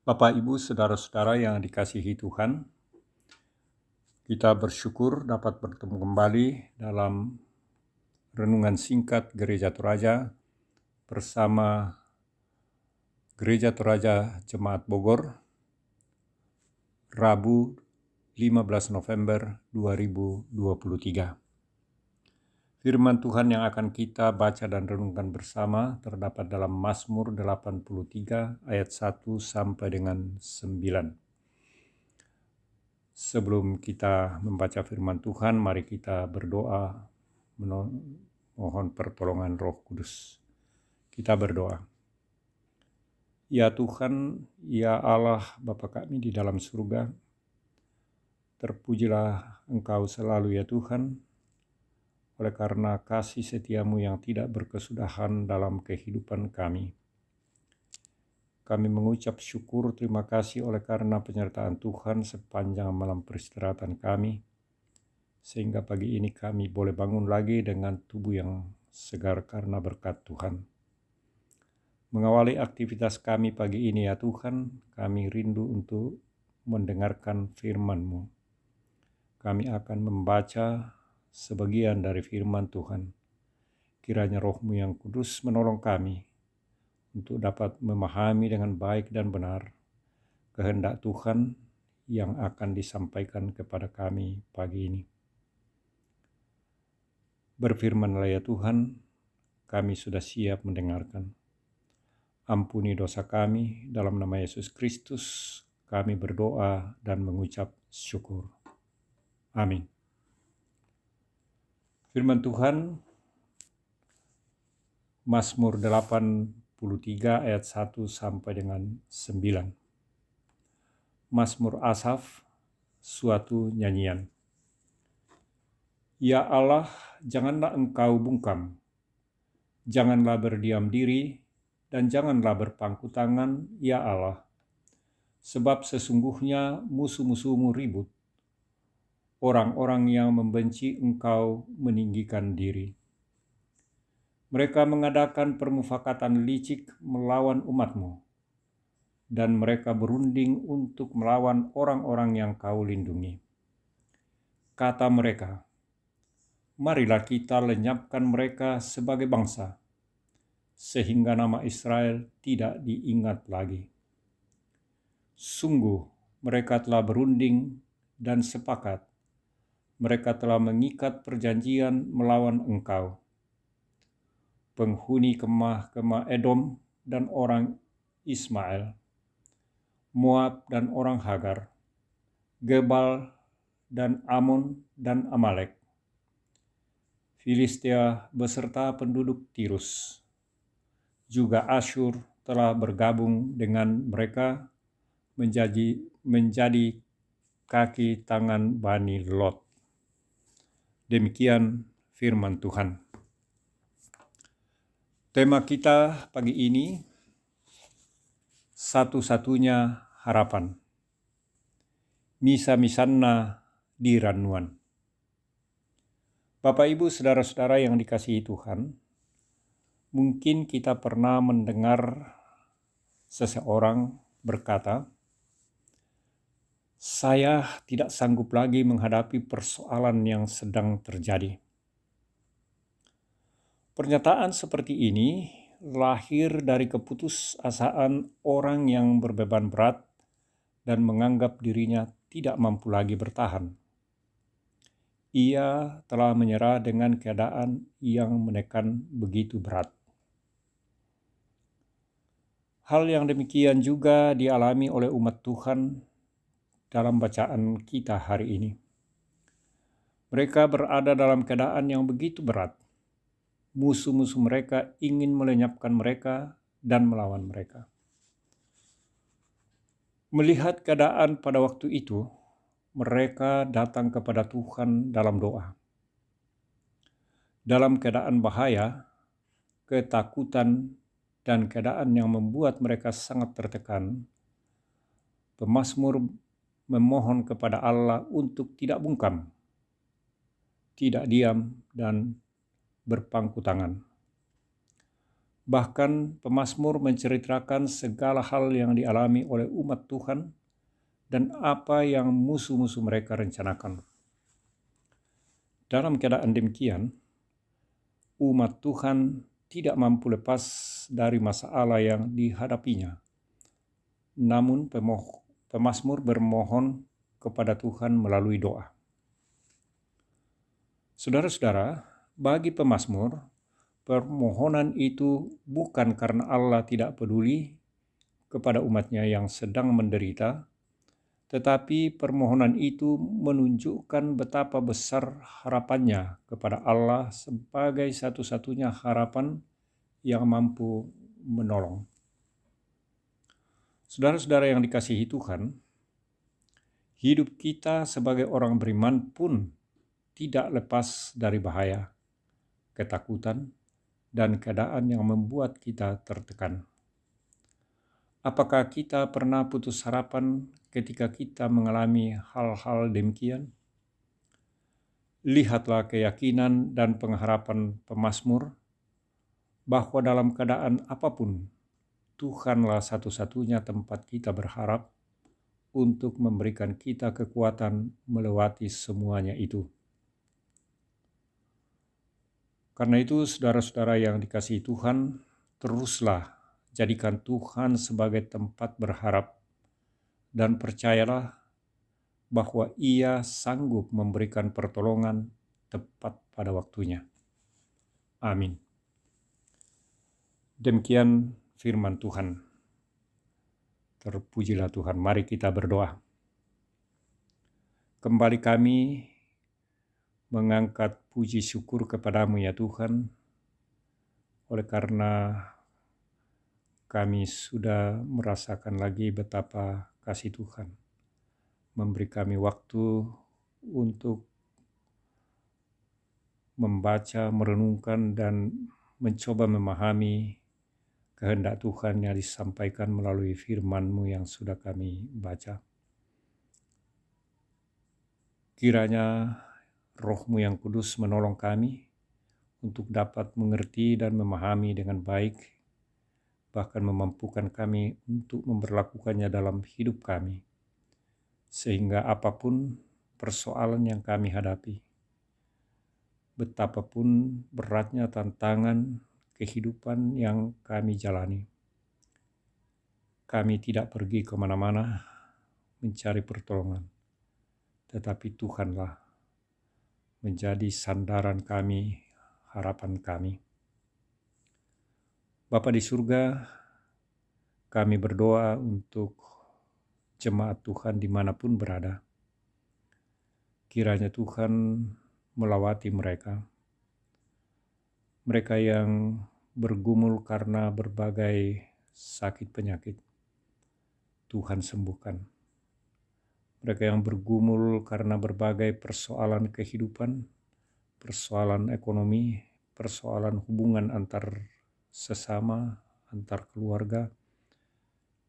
Bapak, Ibu, saudara-saudara yang dikasihi Tuhan, kita bersyukur dapat bertemu kembali dalam renungan singkat Gereja Toraja bersama Gereja Toraja Jemaat Bogor, Rabu 15 November 2023. Firman Tuhan yang akan kita baca dan renungkan bersama terdapat dalam Mazmur 83 ayat 1 sampai dengan 9. Sebelum kita membaca firman Tuhan, mari kita berdoa mohon pertolongan Roh Kudus. Kita berdoa. Ya Tuhan, ya Allah Bapa kami di dalam surga, terpujilah Engkau selalu ya Tuhan, oleh karena kasih setiamu yang tidak berkesudahan dalam kehidupan kami. Kami mengucap syukur terima kasih oleh karena penyertaan Tuhan sepanjang malam peristirahatan kami, sehingga pagi ini kami boleh bangun lagi dengan tubuh yang segar karena berkat Tuhan. Mengawali aktivitas kami pagi ini ya Tuhan, kami rindu untuk mendengarkan firman-Mu. Kami akan membaca sebagian dari firman Tuhan. Kiranya Roh-Mu yang kudus menolong kami untuk dapat memahami dengan baik dan benar kehendak Tuhan yang akan disampaikan kepada kami pagi ini. Berfirmanlah ya Tuhan, kami sudah siap mendengarkan. Ampuni dosa kami, dalam nama Yesus Kristus kami berdoa dan mengucap syukur. Amin. Firman Tuhan, Mazmur 83 ayat 1 sampai dengan 9. Mazmur Asaf, suatu nyanyian. Ya Allah, janganlah Engkau bungkam, janganlah berdiam diri, dan janganlah berpangku tangan, ya Allah. Sebab sesungguhnya musuh-musuhmu ribut, orang-orang yang membenci Engkau meninggikan diri. Mereka mengadakan permufakatan licik melawan umat-Mu, dan mereka berunding untuk melawan orang-orang yang Kau lindungi. Kata mereka, marilah kita lenyapkan mereka sebagai bangsa, sehingga nama Israel tidak diingat lagi. Sungguh, mereka telah berunding dan sepakat. Mereka telah mengikat perjanjian melawan Engkau. Penghuni kemah-kemah Edom dan orang Ismail, Moab dan orang Hagar, Gebal dan Amon dan Amalek, Filistia beserta penduduk Tirus. Juga Asyur telah bergabung dengan mereka menjadi kaki tangan Bani Lot. Demikian firman Tuhan. Tema kita pagi ini, satu-satunya harapan. Misa-misanna di Ranuan. Bapak, Ibu, saudara-saudara yang dikasihi Tuhan, mungkin kita pernah mendengar seseorang berkata, saya tidak sanggup lagi menghadapi persoalan yang sedang terjadi. Pernyataan seperti ini lahir dari keputusasaan orang yang berbeban berat dan menganggap dirinya tidak mampu lagi bertahan. Ia telah menyerah dengan keadaan yang menekan begitu berat. Hal yang demikian juga dialami oleh umat Tuhan dalam bacaan kita hari ini. Mereka berada dalam keadaan yang begitu berat. Musuh-musuh mereka ingin melenyapkan mereka dan melawan mereka. Melihat keadaan pada waktu itu, mereka datang kepada Tuhan dalam doa. Dalam keadaan bahaya, ketakutan, dan keadaan yang membuat mereka sangat tertekan, pemazmur memohon kepada Allah untuk tidak bungkam, tidak diam, dan berpangku tangan. Bahkan pemazmur menceritakan segala hal yang dialami oleh umat Tuhan dan apa yang musuh-musuh mereka rencanakan. Dalam keadaan demikian, umat Tuhan tidak mampu lepas dari masalah yang dihadapinya. Namun pemazmur bermohon kepada Tuhan melalui doa. Saudara-saudara, bagi pemazmur, permohonan itu bukan karena Allah tidak peduli kepada umatnya yang sedang menderita, tetapi permohonan itu menunjukkan betapa besar harapannya kepada Allah sebagai satu-satunya harapan yang mampu menolong. Saudara-saudara yang dikasihi Tuhan, hidup kita sebagai orang beriman pun tidak lepas dari bahaya, ketakutan, dan keadaan yang membuat kita tertekan. Apakah kita pernah putus harapan ketika kita mengalami hal-hal demikian? Lihatlah keyakinan dan pengharapan pemazmur bahwa dalam keadaan apapun, Tuhanlah satu-satunya tempat kita berharap untuk memberikan kita kekuatan melewati semuanya itu. Karena itu, saudara-saudara yang dikasihi Tuhan, teruslah jadikan Tuhan sebagai tempat berharap dan percayalah bahwa Ia sanggup memberikan pertolongan tepat pada waktunya. Amin. Demikian firman Tuhan. Terpujilah Tuhan. Mari kita berdoa. Kembali kami mengangkat puji syukur kepadamu ya Tuhan, oleh karena kami sudah merasakan lagi betapa kasih Tuhan memberi kami waktu untuk membaca, merenungkan, dan mencoba memahami kehendak Tuhan yang disampaikan melalui firman-Mu yang sudah kami baca. Kiranya Roh-Mu yang kudus menolong kami untuk dapat mengerti dan memahami dengan baik, bahkan memampukan kami untuk memperlakukannya dalam hidup kami, sehingga apapun persoalan yang kami hadapi, betapapun beratnya tantangan kehidupan yang kami jalani, kami tidak pergi kemana-mana mencari pertolongan, tetapi Tuhanlah menjadi sandaran kami, harapan kami. Bapa di surga, kami berdoa untuk jemaat Tuhan dimanapun berada. Kiranya Tuhan melawati mereka. Mereka yang bergumul karena berbagai sakit penyakit, Tuhan sembuhkan. Mereka yang bergumul karena berbagai persoalan kehidupan, persoalan ekonomi, persoalan hubungan antar sesama, antar keluarga,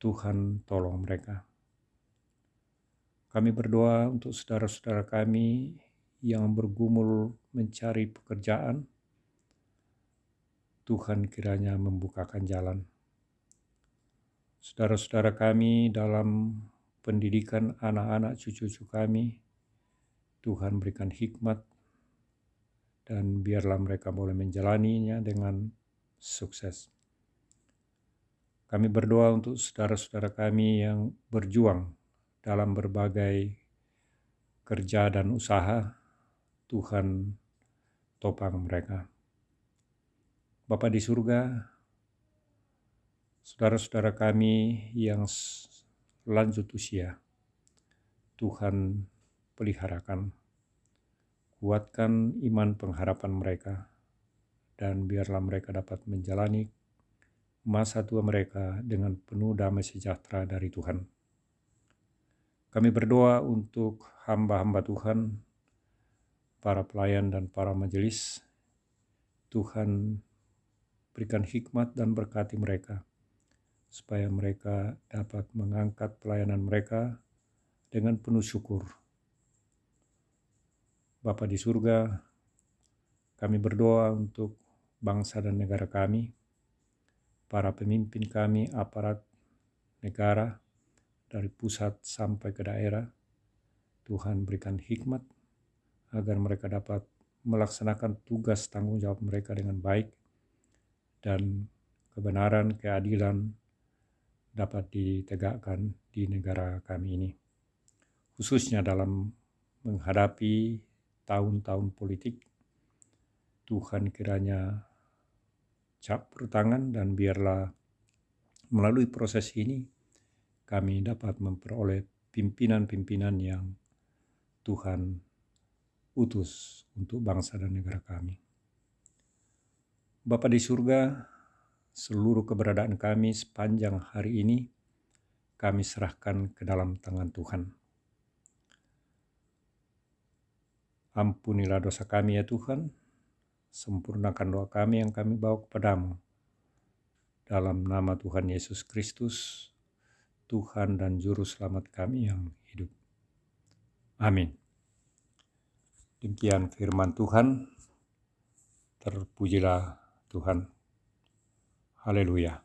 Tuhan tolong mereka. Kami berdoa untuk saudara-saudara kami yang bergumul mencari pekerjaan, Tuhan kiranya membukakan jalan. Saudara-saudara kami dalam pendidikan anak-anak cucu-cucu kami, Tuhan berikan hikmat dan biarlah mereka boleh menjalaninya dengan sukses. Kami berdoa untuk saudara-saudara kami yang berjuang dalam berbagai kerja dan usaha, Tuhan topang mereka. Bapa di surga, saudara-saudara kami yang lanjut usia, Tuhan peliharakan, kuatkan iman pengharapan mereka, dan biarlah mereka dapat menjalani masa tua mereka dengan penuh damai sejahtera dari Tuhan. Kami berdoa untuk hamba-hamba Tuhan, para pelayan dan para majelis. Tuhan berikan hikmat dan berkati mereka, supaya mereka dapat mengangkat pelayanan mereka dengan penuh syukur. Bapa di surga, kami berdoa untuk bangsa dan negara kami. para pemimpin kami, aparat negara, dari pusat sampai ke daerah. Tuhan berikan hikmat agar mereka dapat melaksanakan tugas tanggung jawab mereka dengan baik, dan kebenaran, keadilan dapat ditegakkan di negara kami ini. Khususnya dalam menghadapi tahun-tahun politik, Tuhan kiranya campur tangan, dan biarlah melalui proses ini kami dapat memperoleh pimpinan-pimpinan yang Tuhan utus untuk bangsa dan negara kami. Bapa di surga, seluruh keberadaan kami sepanjang hari ini kami serahkan ke dalam tangan Tuhan. Ampunilah dosa kami ya Tuhan, sempurnakan doa kami yang kami bawa kepadamu. Dalam nama Tuhan Yesus Kristus, Tuhan dan Juru Selamat kami yang hidup. Amin. Demikian firman Tuhan, terpujilah Tuhan. Haleluya.